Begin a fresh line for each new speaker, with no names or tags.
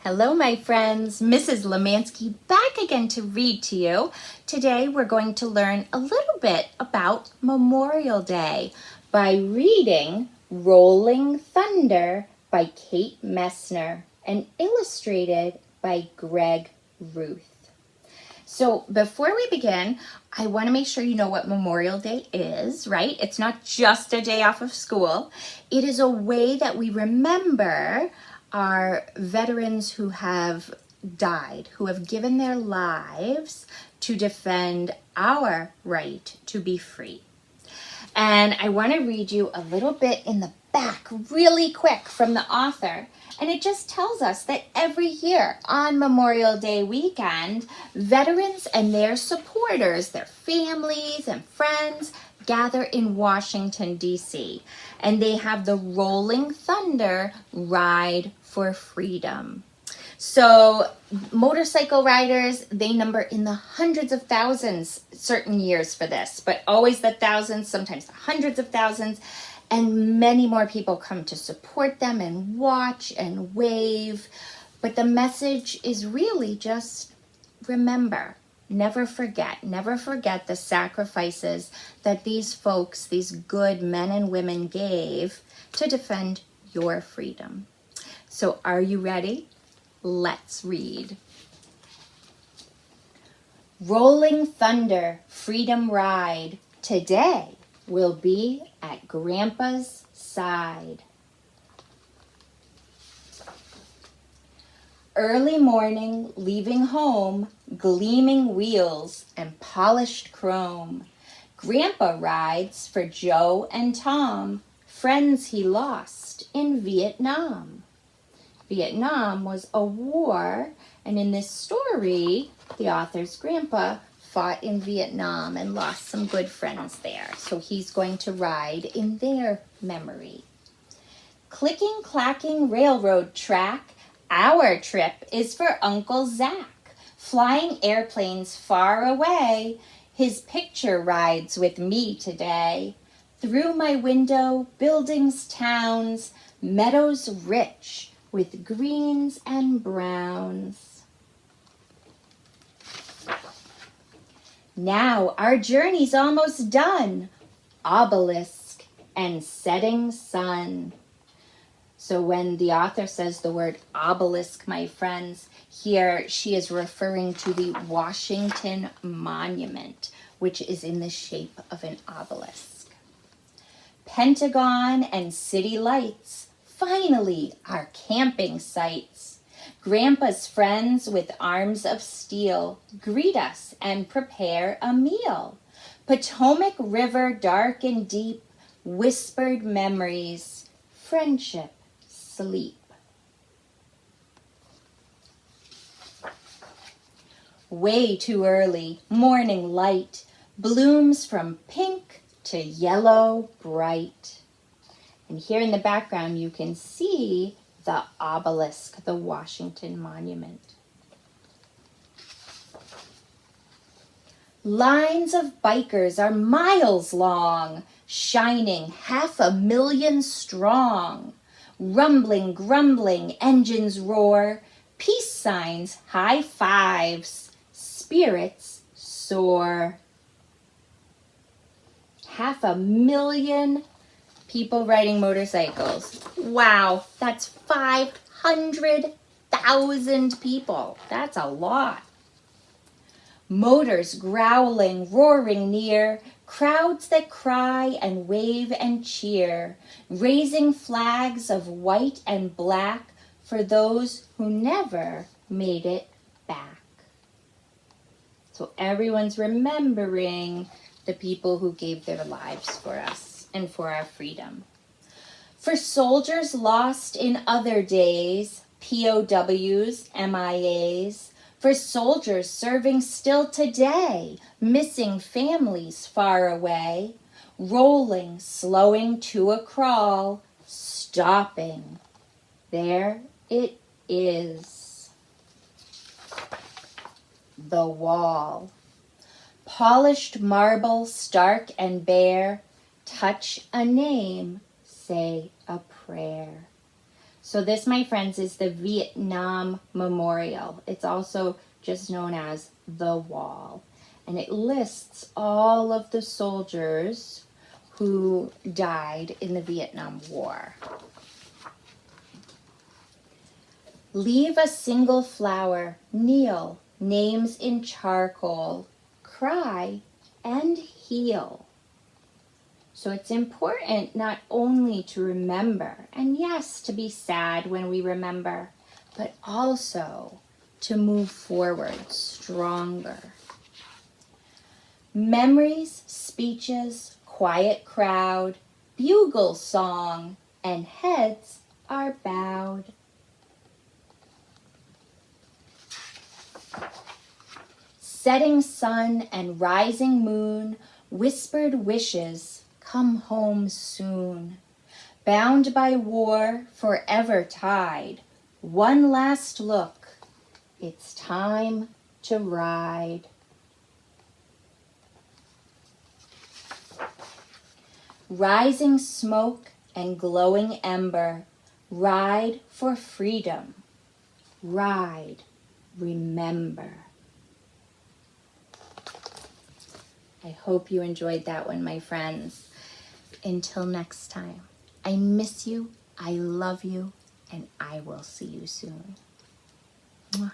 Hello, my friends. Mrs. Lemansky back again to read to you. Today we're going to learn a little bit about Memorial Day by reading Rolling Thunder by Kate Messner and illustrated by Greg Ruth. So before we begin, I want to make sure you know what Memorial Day is, right? It's not just a day off of school. It is a way that we remember our veterans who have died, who have given their lives to defend our right to be free. And I want to read you a little bit in the back really quick from the author. And it just tells us that every year on Memorial Day weekend, veterans and their supporters, their families and friends, gather in Washington, D.C. And they have the Rolling Thunder Ride for Freedom. So motorcycle riders, they number in the hundreds of thousands certain years for this, but always the thousands, sometimes the hundreds of thousands. And many more people come to support them and watch and wave. But the message is really just remember, never forget the sacrifices that these folks, these good men and women gave to defend your freedom. So are you ready? Let's read. Rolling Thunder Freedom Ride. Today will be at Grandpa's side. Early morning, leaving home, gleaming wheels and polished chrome. Grandpa rides for Joe and Tom, friends he lost in Vietnam. Vietnam was a war, and in this story, the author's grandpa fought in Vietnam and lost some good friends there. So he's going to ride in their memory. Clicking, clacking railroad track, our trip is for Uncle Zach. Flying airplanes far away, his picture rides with me today. Through my window, buildings, towns, meadows rich with greens and browns. Now our journey's almost done. Obelisk and setting sun. So when the author says the word obelisk, my friends, here she is referring to the Washington Monument, which is in the shape of an obelisk. Pentagon and city lights, finally our camping sites. Grandpa's friends with arms of steel greet us and prepare a meal. Potomac River dark and deep, whispered memories, friendship, sleep. Way too early, morning light, blooms from pink to yellow bright. And here in the background you can see the obelisk, the Washington Monument. Lines of bikers are miles long, shining 500,000 strong. Rumbling, grumbling, engines roar, peace signs, high fives, spirits soar. 500,000 people riding motorcycles. Wow, that's 500,000 people. That's a lot. Motors growling, roaring near, crowds that cry and wave and cheer, raising flags of white and black for those who never made it back. So everyone's remembering the people who gave their lives for us and for our freedom. For soldiers lost in other days, POWs, MIAs, for soldiers serving still today, missing families far away, rolling, slowing to a crawl, stopping. There it is. The wall. Polished marble, stark and bare, touch a name, say a prayer. So this, my friends, is the Vietnam Memorial. It's also just known as the Wall. And it lists all of the soldiers who died in the Vietnam War. Leave a single flower, kneel, names in charcoal, cry and heal. So it's important not only to remember, and yes, to be sad when we remember, but also to move forward stronger. Memories, speeches, quiet crowd, bugle song, and heads are bowed. Setting sun and rising moon, whispered wishes, come home soon. Bound by war, forever tied, one last look, it's time to ride. Rising smoke and glowing ember, ride for freedom, ride, remember. I hope you enjoyed that one, my friends. Until next time, I miss you, I love you, and I will see you soon. Mwah.